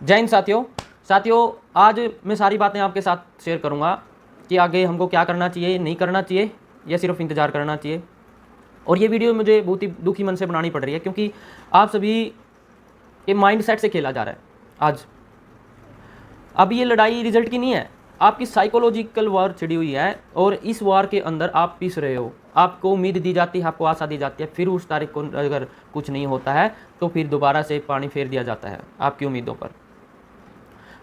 जय हिंद साथियों, आज मैं सारी बातें आपके साथ शेयर करूंगा कि आगे हमको क्या करना चाहिए, नहीं करना चाहिए या सिर्फ इंतज़ार करना चाहिए। और ये वीडियो मुझे बहुत ही दुखी मन से बनानी पड़ रही है क्योंकि आप सभी के माइंडसेट से खेला जा रहा है आज। अब ये लड़ाई रिजल्ट की नहीं है, आपकी साइकोलॉजिकल वार छिड़ी हुई है और इस वार के अंदर आप पिस रहे हो। आपको उम्मीद दी जाती है, आपको आशा दी जाती है, फिर उस तारीख को अगर कुछ नहीं होता है तो फिर दोबारा से पानी फेर दिया जाता है आपकी उम्मीदों पर।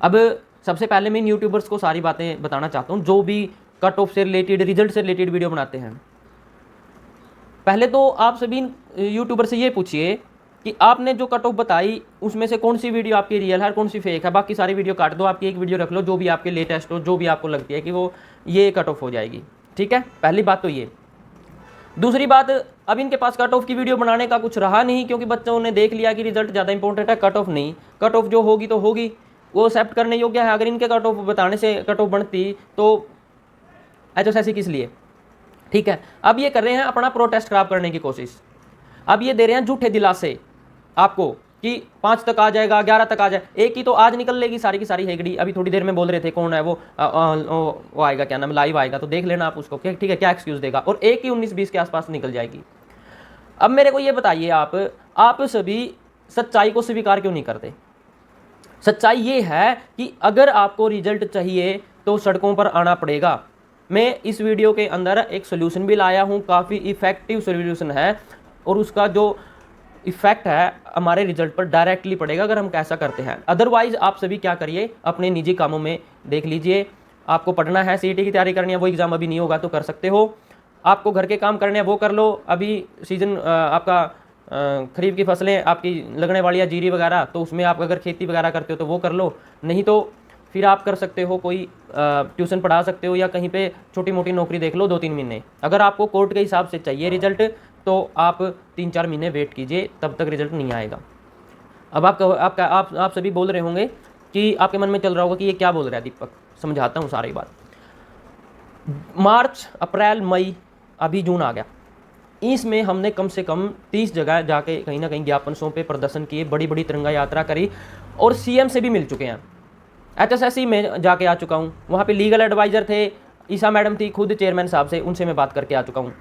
अब सबसे पहले मैं इन यूट्यूबर्स को सारी बातें बताना चाहता हूँ जो भी कट ऑफ से रिलेटेड, रिजल्ट से रिलेटेड वीडियो बनाते हैं। पहले तो आप सभी यूट्यूबर से ये पूछिए कि आपने जो कट ऑफ बताई उसमें से कौन सी वीडियो आपकी रियल है, कौन सी फेक है। बाकी सारी वीडियो काट दो, आपकी एक वीडियो रख लो जो भी आपके लेटेस्ट हो, जो भी आपको लगती है कि वो ये कट ऑफ हो जाएगी। ठीक है, पहली बात तो ये। दूसरी बात, अब इनके पास कट ऑफ की वीडियो बनाने का कुछ रहा नहीं क्योंकि बच्चों ने देख लिया कि रिजल्ट ज़्यादा इंपॉर्टेंट है, कट ऑफ नहीं। कट ऑफ जो होगी तो होगी, वो एक्सेप्ट करने योग्य है। अगर इनके कट ऑफ बताने से कट ऑफ बनती तो ऐसे किस लिए। ठीक है, अब ये कर रहे हैं अपना प्रोटेस्ट खराब करने की कोशिश। अब ये दे रहे हैं झूठे दिलासे आपको कि 5 तक आ जाएगा, 11 तक आ जाए। एक ही तो आज निकल लेगी सारी की सारी हेगड़ी। अभी थोड़ी देर में बोल रहे थे कौन है वो आएगा, क्या नाम, लाइव आएगा तो देख लेना आप उसको, ठीक है, क्या एक्सक्यूज देगा। और एक ही 19-20 के आसपास निकल जाएगी। अब मेरे को ये बताइए, आप सभी सच्चाई को स्वीकार क्यों नहीं करते। सच्चाई ये है कि अगर आपको रिजल्ट चाहिए तो सड़कों पर आना पड़ेगा। मैं इस वीडियो के अंदर एक सोल्यूशन भी लाया हूँ, काफ़ी इफेक्टिव सोल्यूशन है और उसका जो इफेक्ट है हमारे रिजल्ट पर डायरेक्टली पड़ेगा अगर हम कैसा करते हैं। अदरवाइज आप सभी क्या करिए, अपने निजी कामों में देख लीजिए। आपको पढ़ना है, सीईटी की तैयारी करनी है, वो एग्ज़ाम अभी नहीं होगा तो कर सकते हो। आपको घर के काम करने हैं वो कर लो। अभी सीजन आपका खरीफ की फसलें आपकी लगने वाली है, जीरी वगैरह, तो उसमें आप अगर खेती वगैरह करते हो तो वो कर लो। नहीं तो फिर आप कर सकते हो, कोई ट्यूशन पढ़ा सकते हो या कहीं पे छोटी मोटी नौकरी देख लो 2-3 महीने। अगर आपको कोर्ट के हिसाब से चाहिए रिजल्ट तो आप 3-4 महीने वेट कीजिए, तब तक रिजल्ट नहीं आएगा। अब आप सभी बोल रहे होंगे कि आपके मन में चल रहा होगा कि ये क्या बोल रहा है दीपक। समझाता हूँ सारी बात। मार्च, अप्रैल, मई, अभी जून आ गया। इसमें हमने कम से कम 30 जगह जाके कहीं ना कहीं ज्ञापन सौंपे, प्रदर्शन किए, बड़ी बड़ी तिरंगा यात्रा करी और सीएम से भी मिल चुके हैं। HSSC में जाके आ चुका हूँ, वहाँ पे लीगल एडवाइज़र थे, ईसा मैडम थी, खुद चेयरमैन साहब से, उनसे मैं बात करके आ चुका हूँ।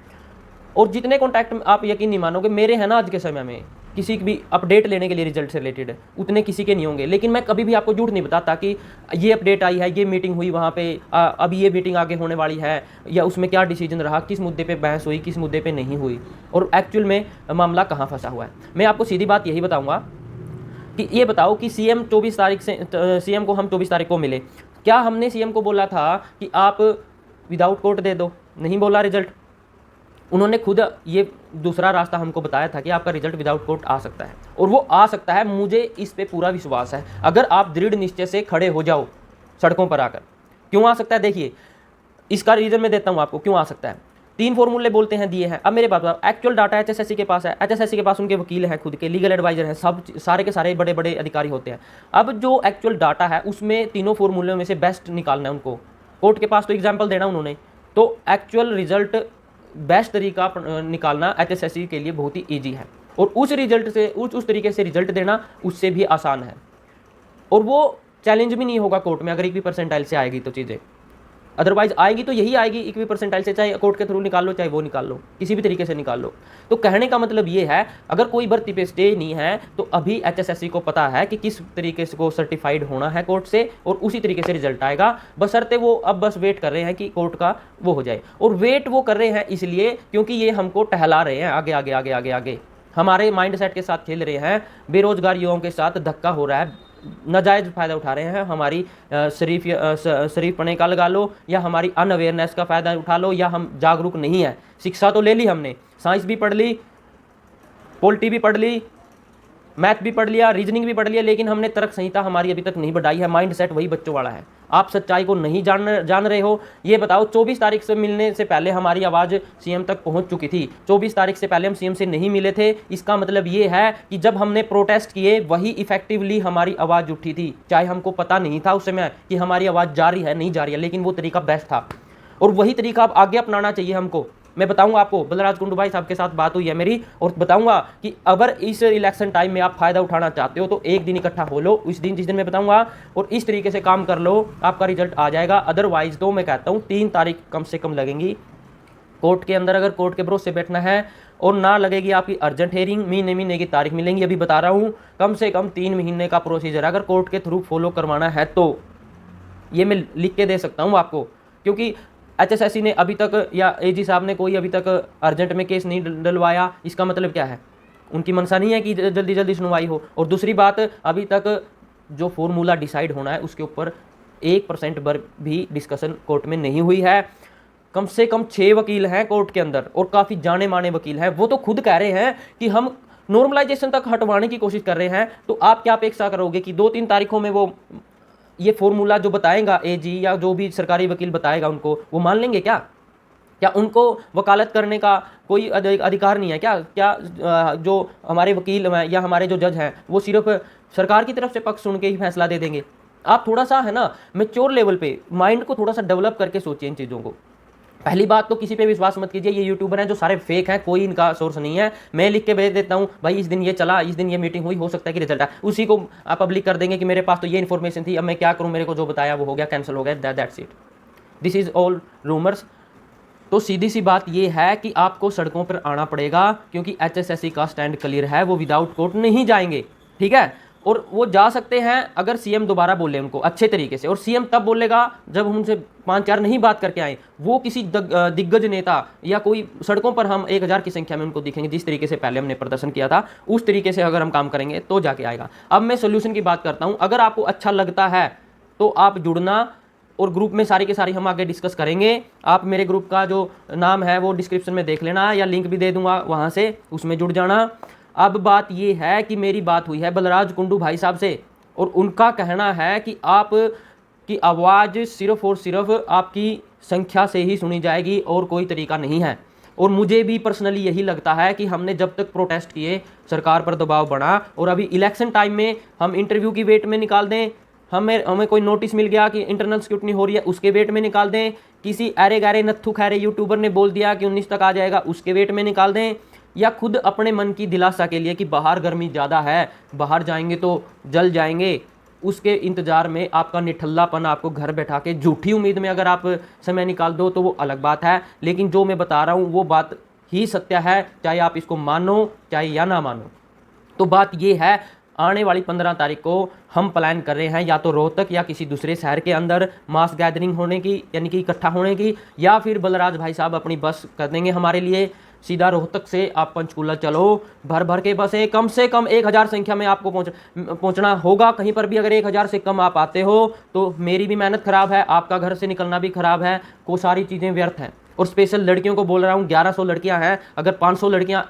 और जितने कॉन्टैक्ट आप यकीन नहीं मानोगे मेरे हैं ना आज के समय में, किसी की भी अपडेट लेने के लिए रिजल्ट से रिलेटेड, उतने किसी के नहीं होंगे। लेकिन मैं कभी भी आपको झूठ नहीं बताता कि ये अपडेट आई है, ये मीटिंग हुई वहाँ पे, अभी ये मीटिंग आगे होने वाली है, या उसमें क्या डिसीजन रहा, किस मुद्दे पे बहस हुई, किस मुद्दे पे नहीं हुई, और एक्चुअल में मामला कहाँ फंसा हुआ है। मैं आपको सीधी बात यही बताऊँगा कि ये बताओ कि सीएम 24 तारीख से, सीएम को हम 24 तारीख को मिले, क्या हमने सीएम को बोला था कि आप विदाउट कोर्ट दे दो? नहीं बोला रिजल्ट। उन्होंने खुद ये दूसरा रास्ता हमको बताया था कि आपका रिजल्ट विदाउट कोर्ट आ सकता है, और वो आ सकता है। मुझे इस पे पूरा विश्वास है अगर आप दृढ़ निश्चय से खड़े हो जाओ सड़कों पर आकर। क्यों आ सकता है, देखिए इसका रीज़न मैं देता हूँ आपको क्यों आ सकता है। 3 फॉर्मूले बोलते हैं दिए हैं। अब मेरे पास एक्चुअल डाटा HSSC के पास है, HSSC के पास उनके वकील हैं, खुद के लीगल एडवाइजर हैं, सब सारे के सारे बड़े बड़े अधिकारी होते हैं। अब जो एक्चुअल डाटा है उसमें तीनों फॉर्मूले में से बेस्ट निकालना है उनको। कोर्ट के पास तो एग्जाम्पल देना उन्होंने, तो एक्चुअल रिजल्ट बेस्ट तरीका निकालना HSSC के लिए बहुत ही ईजी है, और उस रिजल्ट से उस तरीके से रिजल्ट देना उससे भी आसान है, और वो चैलेंज भी नहीं होगा कोर्ट में अगर 1वीं परसेंटाइल से आएगी तो चीज़ें। अदरवाइज आएगी तो यही आएगी 1वीं परसेंटाइल से, चाहे कोर्ट के थ्रू निकाल लो चाहे वो निकाल लो, किसी भी तरीके से निकाल लो। तो कहने का मतलब ये है, अगर कोई भर्ती पे स्टे नहीं है तो अभी HSSC को पता है कि किस तरीके से को सर्टिफाइड होना है कोर्ट से, और उसी तरीके से रिजल्ट आएगा। बशर्ते वो अब बस वेट कर रहे हैं कि कोर्ट का वो हो जाए, और वेट वो कर रहे हैं इसलिए क्योंकि ये हमको टहला रहे हैं आगे आगे आगे आगे आगे, हमारे माइंड सेट के साथ खेल रहे हैं। बेरोजगार युवाओं के साथ धक्का हो रहा है, नाजायज़ फ़ायदा उठा रहे हैं। हमारी शरीफपने का लगा लो, या हमारी अनअवेयरनेस का फ़ायदा उठा लो, या हम जागरूक नहीं है। शिक्षा तो ले ली हमने, साइंस भी पढ़ ली, पॉलिटी भी पढ़ ली, मैथ भी पढ़ लिया, रीजनिंग भी पढ़ लिया, लेकिन हमने तर्क संहिता हमारी अभी तक नहीं बढ़ाई है। माइंड सेट वही बच्चों वाला है। आप सच्चाई को नहीं जान रहे हो। ये बताओ 24 तारीख से मिलने से पहले हमारी आवाज़ सीएम तक पहुंच चुकी थी। 24 तारीख से पहले हम सीएम से नहीं मिले थे। इसका मतलब ये है कि जब हमने प्रोटेस्ट किए वही इफेक्टिवली हमारी आवाज़ उठी थी, चाहे हमको पता नहीं था उस समय कि हमारी आवाज़ जा रही है नहीं जा रही है, लेकिन वो तरीका बेस्ट था, और वही तरीका अब आगे अपनाना चाहिए हमको। मैं बताऊंगा आपको, बलराज कुंडू भाई साहब के साथ बात हुई है मेरी, और बताऊंगा कि अगर इस इलेक्शन टाइम में आप फायदा उठाना चाहते हो तो एक दिन इकट्ठा हो लो, उस दिन जिस दिन मैं बताऊंगा, और इस तरीके से काम कर लो, आपका रिजल्ट आ जाएगा। अदरवाइज तो मैं कहता हूँ 3 तारीख कम से कम लगेंगी कोर्ट के अंदर, अगर कोर्ट के भरोसे बैठना है, और ना लगेगी आपकी अर्जेंट हेयरिंग, महीने महीने की तारीख मिलेंगी। अभी बता रहा हूँ कम से कम 3 महीने का प्रोसीजर अगर कोर्ट के थ्रू फॉलो करवाना है तो, ये मैं लिख के दे सकता हूँ आपको, क्योंकि एचएसएससी ने अभी तक या एजी साहब ने कोई अभी तक अर्जेंट में केस नहीं डलवाया। इसका मतलब क्या है, उनकी मंशा नहीं है कि जल्दी जल्दी सुनवाई हो। और दूसरी बात, अभी तक जो फॉर्मूला डिसाइड होना है उसके ऊपर 1% पर भी डिस्कशन कोर्ट में नहीं हुई है। कम से कम 6 वकील हैं कोर्ट के अंदर और काफ़ी जाने माने वकील हैं, वो तो खुद कह रहे हैं कि हम नॉर्मलाइजेशन तक हटवाने की कोशिश कर रहे हैं। तो आप क्या अपेक्षा करोगे कि 2-3 तारीखों में वो ये फॉर्मूला जो बताएगा एजी या जो भी सरकारी वकील बताएगा उनको, वो मान लेंगे क्या? क्या उनको वकालत करने का कोई अधिकार नहीं है क्या? क्या जो हमारे वकील या हमारे जो जज हैं वो सिर्फ सरकार की तरफ से पक्ष सुन के ही फैसला दे देंगे? आप थोड़ा सा है ना मैच्योर लेवल पे माइंड को थोड़ा सा डेवलप करके सोचिए इन चीज़ों को। पहली बात तो किसी पे विश्वास मत कीजिए, ये यूट्यूबर हैं जो सारे फेक हैं, कोई इनका सोर्स नहीं है। मैं लिख के भेज देता हूँ भाई इस दिन ये चला, इस दिन ये मीटिंग हुई, हो सकता है कि रिजल्ट आए, उसी को आप पब्लिक कर देंगे कि मेरे पास तो ये इन्फॉर्मेशन थी, अब मैं क्या करूँ, मेरे को जो बताया वो हो गया, कैंसिल हो गया, that's it, this is all rumours. तो सीधी सी बात ये है कि आपको सड़कों पर आना पड़ेगा, क्योंकि एचएसएससी का स्टैंड क्लियर है, वो विदाउट कोर्ट नहीं जाएंगे, ठीक है। और वो जा सकते हैं अगर सीएम दोबारा बोले उनको अच्छे तरीके से, और सीएम तब बोलेगा जब हम उनसे 5-4 नहीं बात करके आए, वो किसी दिग्गज नेता या कोई सड़कों पर हम 1000 की संख्या में उनको दिखेंगे, जिस तरीके से पहले हमने प्रदर्शन किया था उस तरीके से अगर हम काम करेंगे तो जाके आएगा। अब मैं सोल्यूशन की बात करता हूँ। अगर आपको अच्छा लगता है तो आप जुड़ना, और ग्रुप में सारी के सारी हम आगे डिस्कस करेंगे। आप मेरे ग्रुप का जो नाम है वो डिस्क्रिप्शन में देख लेना, या लिंक भी दे दूंगा वहाँ से, उसमें जुड़ जाना। अब बात ये है कि मेरी बात हुई है बलराज कुंडू भाई साहब से, और उनका कहना है कि आप की आवाज़ सिर्फ और सिर्फ आपकी संख्या से ही सुनी जाएगी और कोई तरीका नहीं है। और मुझे भी पर्सनली यही लगता है कि हमने जब तक प्रोटेस्ट किए सरकार पर दबाव बढ़ा, और अभी इलेक्शन टाइम में हम इंटरव्यू की वेट में निकाल दें, हमें कोई नोटिस मिल गया कि इंटरनल स्क्रूटनी हो रही है उसके वेट में निकाल दें, किसी अरे गारे नत्थु खैरे यूट्यूबर ने बोल दिया कि 19 तक आ जाएगा उसके वेट में निकाल दें, या खुद अपने मन की दिलासा के लिए कि बाहर गर्मी ज़्यादा है, बाहर जाएंगे तो जल जाएंगे, उसके इंतज़ार में आपका निठल्लापन आपको घर बैठा के झूठी उम्मीद में अगर आप समय निकाल दो तो वो अलग बात है। लेकिन जो मैं बता रहा हूँ वो बात ही सत्य है, चाहे आप इसको मानो चाहे या ना मानो। तो बात ये है, आने वाली 15 तारीख को हम प्लान कर रहे हैं या तो रोहतक या किसी दूसरे शहर के अंदर मास गैदरिंग होने की, यानी कि इकट्ठा होने की, या फिर बलराज भाई साहब अपनी बस कर देंगे हमारे लिए, सीधा रोहतक से आप पंचकूला चलो, भर भर के बसें, कम से कम 1000 संख्या में आपको पहुंचना होगा। कहीं पर भी अगर 1000 से कम आप आते हो तो मेरी भी मेहनत खराब है, आपका घर से निकलना भी खराब है, वो सारी चीज़ें व्यर्थ हैं। और स्पेशल लड़कियों को बोल रहा हूँ, 1100 लड़कियाँ हैं, अगर 500 लड़कियाँ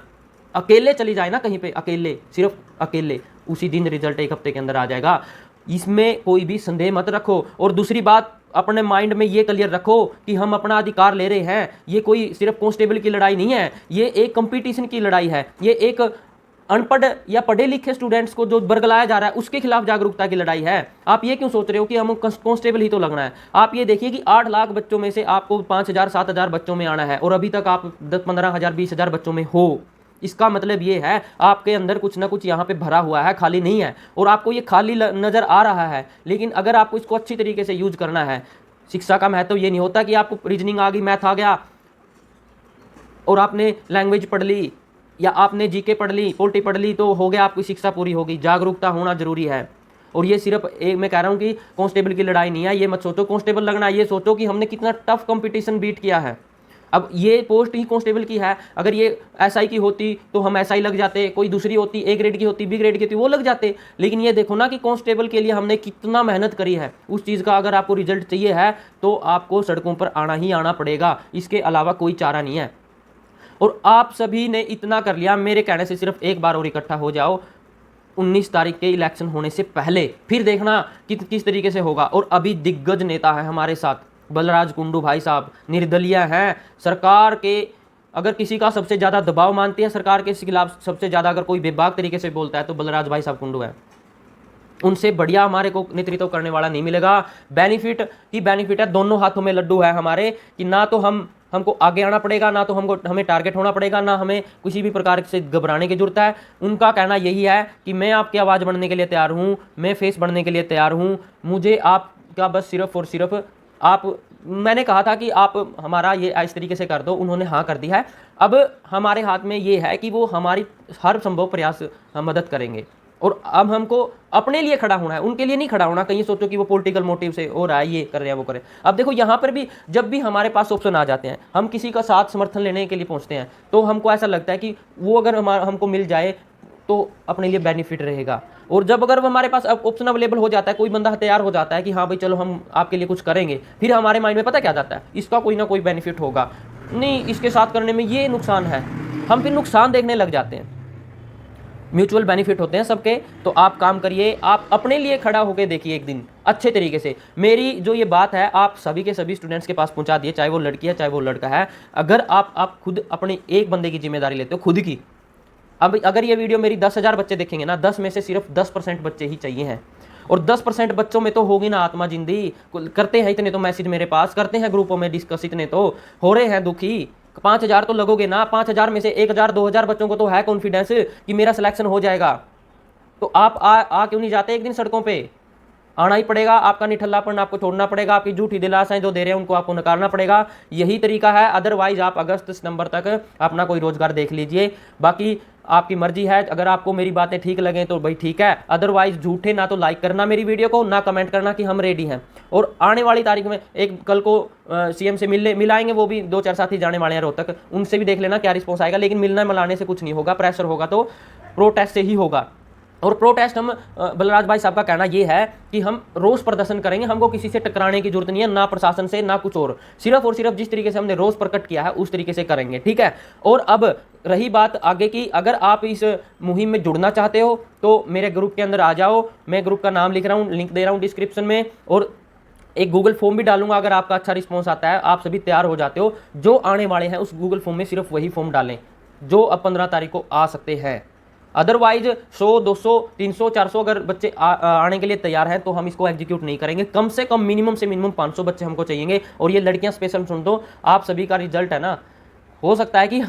अकेले चली जाए ना कहीं पे, अकेले, सिर्फ अकेले, उसी दिन रिजल्ट 1 हफ्ते के अंदर आ जाएगा, इसमें कोई भी संदेह मत रखो। और दूसरी बात, अपने माइंड में ये क्लियर रखो कि हम अपना अधिकार ले रहे हैं, ये कोई सिर्फ कांस्टेबल की लड़ाई नहीं है, ये एक कंपटीशन की लड़ाई है, ये एक अनपढ़ या पढ़े लिखे स्टूडेंट्स को जो बरगलाया जा रहा है उसके खिलाफ जागरूकता की लड़ाई है। आप ये क्यों सोच रहे हो कि हम कांस्टेबल ही तो लगना है? आप ये देखिए कि 8 लाख बच्चों में से आपको 5000-7000 बच्चों में आना है, और अभी तक आप 10-15,000-20,000 बच्चों में हो। इसका मतलब ये है आपके अंदर कुछ ना कुछ यहाँ पे भरा हुआ है, खाली नहीं है, और आपको ये खाली नज़र आ रहा है। लेकिन अगर आपको इसको अच्छी तरीके से यूज करना है, शिक्षा का महत्व ये नहीं होता कि आपको रीजनिंग आ गई, मैथ आ गया और आपने लैंग्वेज पढ़ ली या आपने जीके पढ़ ली, पॉलिटी पढ़ ली तो हो गया, आपकी शिक्षा पूरी होगी। जागरूकता होना जरूरी है। और ये सिर्फ एक मैं कह रहा हूँ कि कांस्टेबल की लड़ाई नहीं है, ये मत सोचो कांस्टेबल लगना, ये सोचो कि हमने कितना टफ कंपटीशन बीट किया है। अब ये पोस्ट ही कांस्टेबल की है, अगर ये एसआई की होती तो हम एसआई लग जाते, कोई दूसरी होती, ए ग्रेड की होती, बी ग्रेड की होती, वो लग जाते। लेकिन ये देखो ना कि कांस्टेबल के लिए हमने कितना मेहनत करी है। उस चीज़ का अगर आपको रिजल्ट चाहिए है तो आपको सड़कों पर आना ही आना पड़ेगा, इसके अलावा कोई चारा नहीं है। और आप सभी ने इतना कर लिया, मेरे कहने से सिर्फ एक बार और इकट्ठा हो जाओ 19 तारीख के इलेक्शन होने से पहले, फिर देखना किस तरीके से होगा। और अभी दिग्गज नेता है हमारे साथ, बलराज कुंडू भाई साहब निर्दलीय हैं, सरकार के अगर किसी का सबसे ज़्यादा दबाव मानती है सरकार के खिलाफ, सबसे ज़्यादा अगर कोई बेबाक तरीके से बोलता है तो बलराज भाई साहब कुंडू है। उनसे बढ़िया हमारे को नेतृत्व करने वाला नहीं मिलेगा। बेनिफिट ही बेनिफिट है, दोनों हाथों में लड्डू है हमारे, कि ना तो हम हमको आगे आना पड़ेगा, ना तो हमें टारगेट होना पड़ेगा, ना हमें किसी भी प्रकार से घबराने की जरूरत है। उनका कहना यही है कि मैं आपकी आवाज़ बढ़ने के लिए तैयार हूँ, मैं फेस बढ़ने के लिए तैयार हूँ, मुझे आपका बस सिर्फ और सिर्फ आप, मैंने कहा था कि आप हमारा ये इस तरीके से कर दो, उन्होंने हाँ कर दी है। अब हमारे हाथ में ये है कि वो हमारी हर संभव प्रयास हम मदद करेंगे, और अब हमको अपने लिए खड़ा होना है, उनके लिए नहीं खड़ा होना। कहीं सोचो कि वो पॉलिटिकल मोटिव से हो रहा है, ये कर रहे हैं, वो करें। अब देखो यहाँ पर भी जब भी हमारे पास ऑप्शन आ जाते हैं, हम किसी का साथ समर्थन लेने के लिए पहुँचते हैं, तो हमको ऐसा लगता है कि वो अगर हमको मिल जाए तो अपने लिए बेनिफिट रहेगा। और जब अगर हमारे पास ऑप्शन अवेलेबल हो जाता है, कोई बंदा तैयार हो जाता है कि हाँ भाई चलो हम आपके लिए कुछ करेंगे, फिर हमारे माइंड में पता क्या जाता है, इसका कोई ना कोई बेनिफिट होगा, नहीं इसके साथ करने में ये नुकसान है, हम फिर नुकसान देखने लग जाते हैं। म्यूचुअल बेनिफिट होते हैं सबके। तो आप काम करिए, आप अपने लिए खड़ा होकर देखिए एक दिन अच्छे तरीके से। मेरी जो ये बात है आप सभी के सभी स्टूडेंट्स के पास पहुंचा दिए, चाहे वो लड़की है चाहे वो लड़का है। अगर आप खुद अपने एक बंदे की जिम्मेदारी लेते हो, खुद की, अब अगर ये वीडियो मेरी 10,000 बच्चे देखेंगे ना, 10 में से सिर्फ 10% बच्चे ही चाहिए हैं, और 10% बच्चों में तो होगी ना आत्मा जिंदी। करते हैं इतने तो मैसेज मेरे पास, करते हैं ग्रुपों में डिस्कस, इतने तो हो रहे हैं दुखी। 5,000 तो लगोगे ना, 5,000 में से 1,000 2,000 बच्चों को तो है कॉन्फिडेंस कि मेरा सिलेक्शन हो जाएगा। तो आप आ क्यों नहीं जाते एक दिन सड़कों पे? आना ही पड़ेगा, आपका निठल्लापन आपको छोड़ना पड़ेगा, आपकी झूठी दिलासाएं जो दे रहे हैं उनको आपको नकारना पड़ेगा। यही तरीका है, अदरवाइज आप अगस्त सितंबर तक अपना कोई रोजगार देख लीजिए। बाकी आपकी मर्जी है, अगर आपको मेरी बातें ठीक लगें तो भाई ठीक है, अदरवाइज झूठे ना तो लाइक करना मेरी वीडियो को, ना कमेंट करना कि हम रेडी हैं। और आने वाली तारीख में एक कल को सीएम से मिलाएंगे, वो भी 2-4 साथी जाने वाले हैं रोहतक, उनसे भी देख लेना क्या रिस्पॉन्स आएगा। लेकिन मिलना मिलाने से कुछ नहीं होगा, प्रेशर होगा तो प्रोटेस्ट से ही होगा। और प्रोटेस्ट हम बलराज भाई साहब का कहना ये है कि हम रोष प्रदर्शन करेंगे, हमको किसी से टकराने की जरूरत नहीं है, ना प्रशासन से ना कुछ और सिर्फ जिस तरीके से हमने रोष प्रकट किया है उस तरीके से करेंगे, ठीक है। और अब रही बात आगे की, अगर आप इस मुहिम में जुड़ना चाहते हो तो मेरे ग्रुप के अंदर आ जाओ। मैं ग्रुप का नाम लिख रहा हूँ, लिंक दे रहा हूँ डिस्क्रिप्शन में, और एक गूगल फॉर्म भी डालूंगा। अगर आपका अच्छा रिस्पॉन्स आता है, आप सभी तैयार हो जाते हो, जो आने वाले हैं उस गूगल फॉर्म में सिर्फ वही फॉर्म डालें जो अब 15 तारीख को आ सकते हैं। अदरवाइज 100 200 300 400 अगर बच्चे आने के लिए तैयार हैं तो हम इसको एग्जीक्यूट नहीं करेंगे। कम से कम मिनिमम से मिनिमम 500 बच्चे हमको चाहिए। और ये लड़कियां स्पेशल सुन दो, आप सभी का रिजल्ट है ना, हो सकता है कि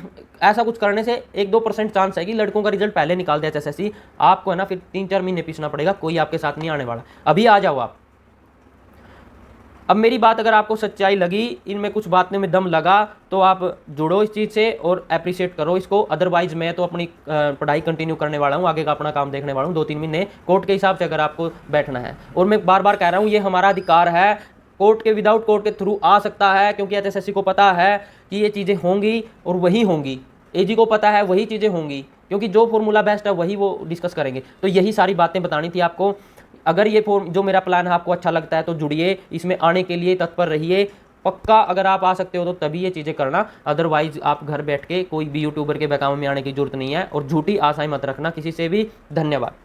ऐसा कुछ करने से 1-2% चांस है कि लड़कों का रिजल्ट पहले निकाल दे HSSC। आपको है ना फिर 3-4 महीने पीछना पड़ेगा, कोई आपके साथ नहीं आने वाला। अभी आ जाओ आप। अब मेरी बात अगर आपको सच्चाई लगी, इनमें कुछ बातों में दम लगा, तो आप जुड़ो इस चीज़ से और अप्रिशिएट करो इसको। अदरवाइज मैं तो अपनी पढ़ाई कंटिन्यू करने वाला हूँ, आगे का अपना काम देखने वाला हूँ 2-3 महीने कोर्ट के हिसाब से अगर आपको बैठना है। और मैं बार बार कह रहा हूँ ये हमारा अधिकार है, कोर्ट के विदाउट कोर्ट के थ्रू आ सकता है, क्योंकि HSSC को पता है कि ये चीज़ें होंगी और वही होंगी। AG को पता है वही चीज़ें होंगी, क्योंकि जो फॉर्मूला बेस्ट है वही वो डिस्कस करेंगे। तो यही सारी बातें बतानी थी आपको। अगर ये फॉर्म जो मेरा प्लान है आपको अच्छा लगता है तो जुड़िए, इसमें आने के लिए तत्पर रहिए। पक्का अगर आप आ सकते हो तो तभी ये चीज़ें करना, अदरवाइज आप घर बैठ के कोई भी यूट्यूबर के बहकावे में आने की जरूरत नहीं है। और झूठी आशाएं मत रखना किसी से भी। धन्यवाद।